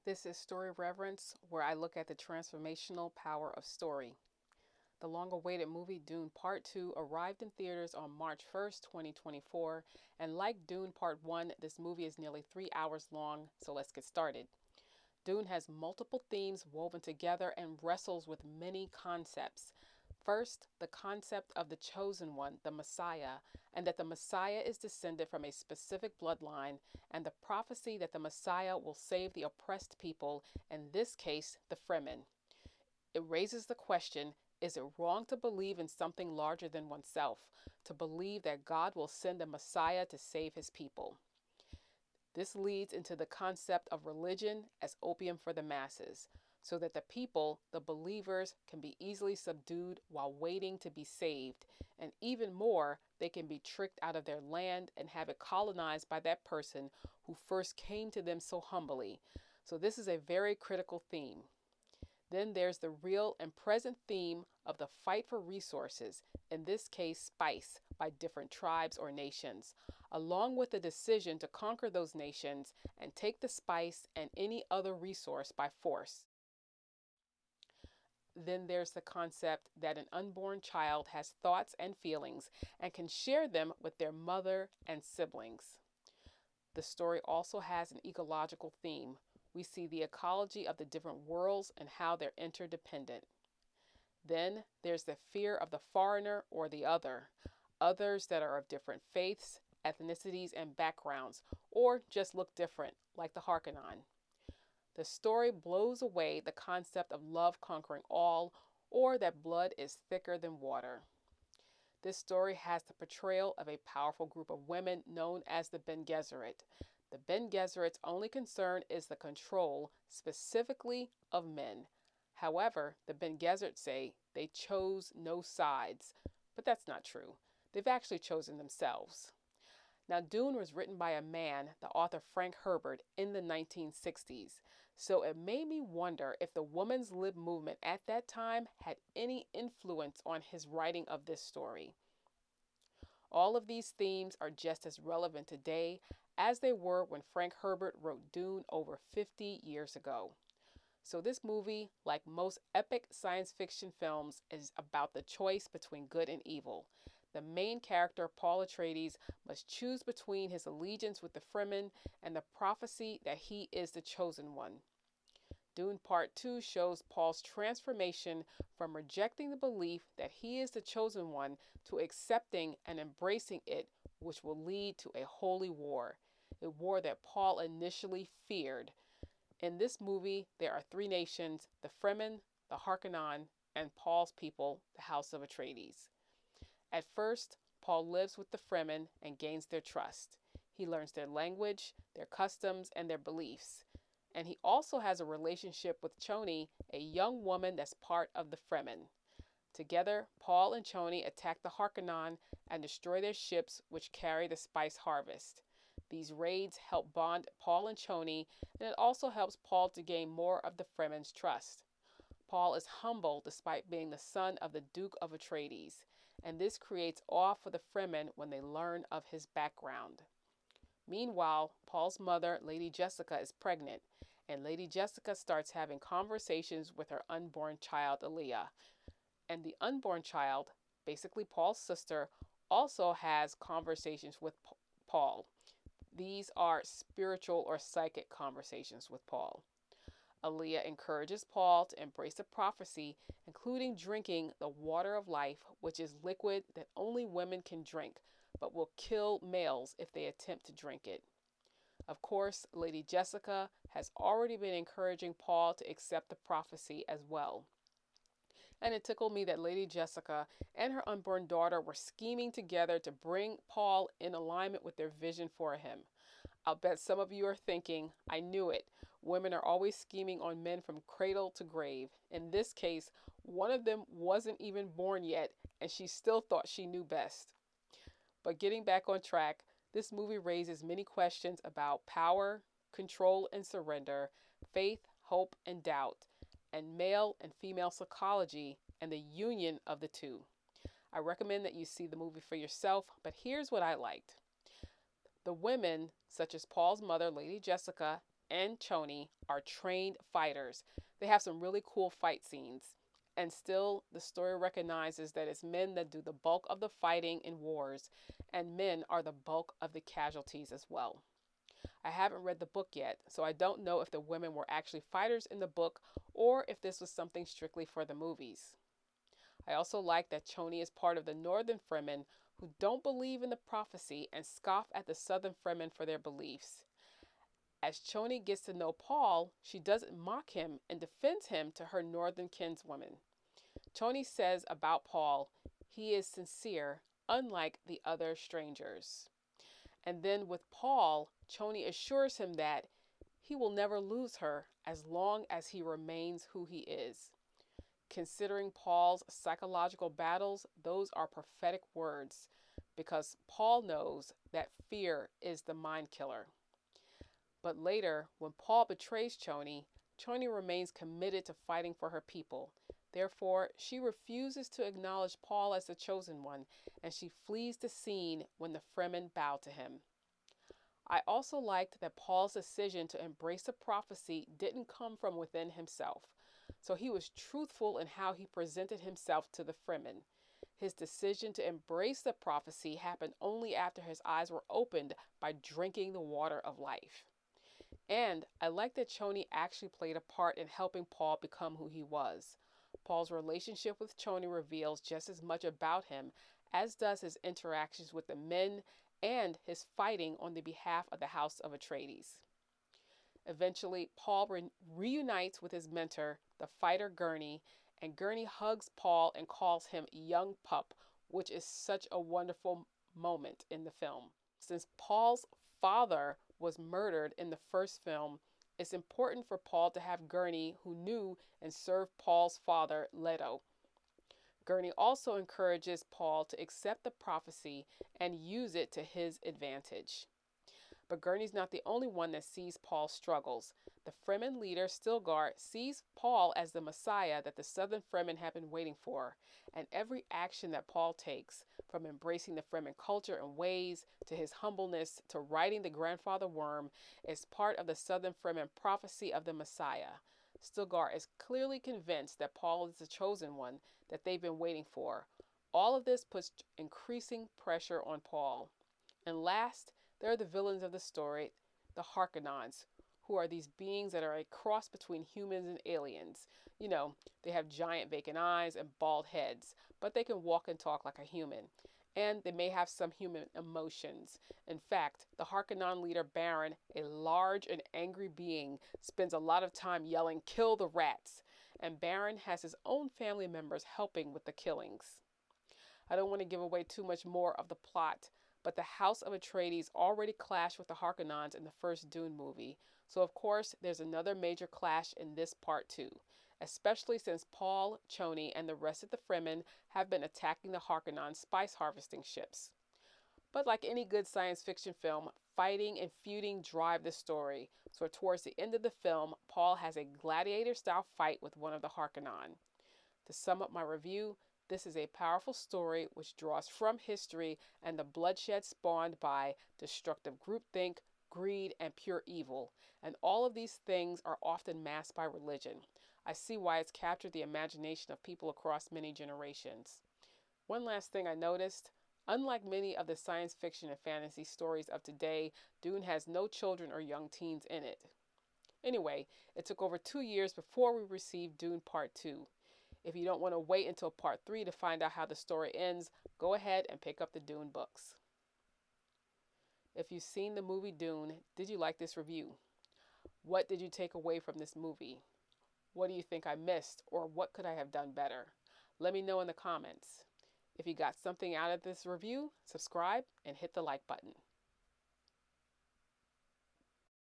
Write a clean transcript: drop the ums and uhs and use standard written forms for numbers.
This is Story Reverence, where I look at the transformational power of story. The long awaited movie Dune Part 2 arrived in theaters on March 1st, 2024, and like Dune Part 1, this movie is nearly 3 hours long, so let's get started. Dune has multiple themes woven together and wrestles with many concepts. First, the concept of the chosen one, the Messiah, and that the Messiah is descended from a specific bloodline, and the prophecy that the Messiah will save the oppressed people, in this case, the Fremen. It raises the question, is it wrong to believe in something larger than oneself, to believe that God will send a Messiah to save his people? This leads into the concept of religion as opium for the masses, so that the people, the believers, can be easily subdued while waiting to be saved, and even more, they can be tricked out of their land and have it colonized by that person who first came to them so humbly. So, this is a very critical theme. Then there's the real and present theme of the fight for resources, in this case, spice, by different tribes or nations, along with the decision to conquer those nations and take the spice and any other resource by force. Then there's the concept that an unborn child has thoughts and feelings and can share them with their mother and siblings. The story also has an ecological theme. We see the ecology of the different worlds and how they're interdependent. Then there's the fear of the foreigner or the other, others that are of different faiths, ethnicities, and backgrounds, or just look different, like the Harkonnen. The story blows away the concept of love conquering all, or that blood is thicker than water. This story has the portrayal of a powerful group of women known as the Bene Gesserit. The Bene Gesserit's only concern is the control, specifically of men. However, the Bene Gesserit say they chose no sides, but that's not true. They've actually chosen themselves. Now, Dune was written by a man, the author Frank Herbert, in the 1960s, so it made me wonder if the women's lib movement at that time had any influence on his writing of this story. All of these themes are just as relevant today as they were when Frank Herbert wrote Dune over 50 years ago. So, this movie, like most epic science fiction films, is about the choice between good and evil. The main character, Paul Atreides, must choose between his allegiance with the Fremen and the prophecy that he is the chosen one. Dune Part 2 shows Paul's transformation from rejecting the belief that he is the chosen one to accepting and embracing it, which will lead to a holy war, a war that Paul initially feared. In this movie, there are three nations: the Fremen, the Harkonnen, and Paul's people, the House of Atreides. At first, Paul lives with the Fremen and gains their trust. He learns their language, their customs, and their beliefs. And he also has a relationship with Choni, a young woman that's part of the Fremen. Together, Paul and Choni attack the Harkonnen and destroy their ships which carry the spice harvest. These raids help bond Paul and Choni, and it also helps Paul to gain more of the Fremen's trust. Paul is humble despite being the son of the Duke of Atreides, and this creates awe for the Fremen when they learn of his background. Meanwhile, Paul's mother, Lady Jessica, is pregnant, and Lady Jessica starts having conversations with her unborn child, Aaliyah. And the unborn child, basically Paul's sister, also has conversations with Paul. These are spiritual or psychic conversations with Paul. Aaliyah encourages Paul to embrace the prophecy, including drinking the water of life, which is liquid that only women can drink, but will kill males if they attempt to drink it. Of course, Lady Jessica has already been encouraging Paul to accept the prophecy as well. And it tickled me that Lady Jessica and her unborn daughter were scheming together to bring Paul in alignment with their vision for him. I'll bet some of you are thinking, I knew it. Women are always scheming on men from cradle to grave. In this case, one of them wasn't even born yet, and she still thought she knew best. But getting back on track, this movie raises many questions about power, control and surrender, faith, hope and doubt, and male and female psychology and the union of the two. I recommend that you see the movie for yourself, but here's what I liked. The women, such as Paul's mother, Lady Jessica, and Choni are trained fighters. They have some really cool fight scenes. And still, the story recognizes that it's men that do the bulk of the fighting in wars, and men are the bulk of the casualties as well. I haven't read the book yet, so I don't know if the women were actually fighters in the book or if this was something strictly for the movies. I also like that Choni is part of the Northern Fremen who don't believe in the prophecy and scoff at the Southern Fremen for their beliefs. As Choni gets to know Paul, she doesn't mock him and defends him to her Northern kinswoman. Choni says about Paul, he is sincere, unlike the other strangers. And then with Paul, Choni assures him that he will never lose her as long as he remains who he is. Considering Paul's psychological battles, those are prophetic words because Paul knows that fear is the mind killer. But later, when Paul betrays Choni, Choni remains committed to fighting for her people. Therefore, she refuses to acknowledge Paul as the chosen one, and she flees the scene when the Fremen bow to him. I also liked that Paul's decision to embrace the prophecy didn't come from within himself. So he was truthful in how he presented himself to the Fremen. His decision to embrace the prophecy happened only after his eyes were opened by drinking the water of life. And I like that Choni actually played a part in helping Paul become who he was. Paul's relationship with Choni reveals just as much about him as does his interactions with the men and his fighting on the behalf of the House of Atreides. Eventually, Paul reunites with his mentor, the fighter Gurney, and Gurney hugs Paul and calls him young pup, which is such a wonderful moment in the film. Since Paul's father was murdered in the first film, it's important for Paul to have Gurney who knew and served Paul's father, Leto. Gurney also encourages Paul to accept the prophecy and use it to his advantage. But Gurney's not the only one that sees Paul's struggles. The Fremen leader, Stilgar, sees Paul as the Messiah that the Southern Fremen have been waiting for, and every action that Paul takes, from embracing the Fremen culture and ways, to his humbleness, to riding the grandfather worm, is part of the Southern Fremen prophecy of the Messiah. Stilgar is clearly convinced that Paul is the chosen one that they've been waiting for. All of this puts increasing pressure on Paul. And last, there are the villains of the story, the Harkonnens, who are these beings that are a cross between humans and aliens. You know, they have giant vacant eyes and bald heads, but they can walk and talk like a human. And they may have some human emotions. In fact, the Harkonnen leader Baron, a large and angry being, spends a lot of time yelling, "Kill the rats!" And Baron has his own family members helping with the killings. I don't want to give away too much more of the plot, but the House of Atreides already clashed with the Harkonnens in the first Dune movie, so of course there's another major clash in this part too, especially since Paul, Choni, and the rest of the Fremen have been attacking the Harkonnen spice harvesting ships. But like any good science fiction film, fighting and feuding drive the story, so towards the end of the film, Paul has a gladiator-style fight with one of the Harkonnen. To sum up my review, this is a powerful story which draws from history and the bloodshed spawned by destructive groupthink, greed, and pure evil. And all of these things are often masked by religion. I see why it's captured the imagination of people across many generations. One last thing I noticed, unlike many of the science fiction and fantasy stories of today, Dune has no children or young teens in it. Anyway, it took over 2 years before we received Dune Part 2. If you don't want to wait until Part 3 to find out how the story ends, go ahead and pick up the Dune books. If you've seen the movie Dune, did you like this review? What did you take away from this movie? What do you think I missed, or what could I have done better? Let me know in the comments. If you got something out of this review, subscribe and hit the like button.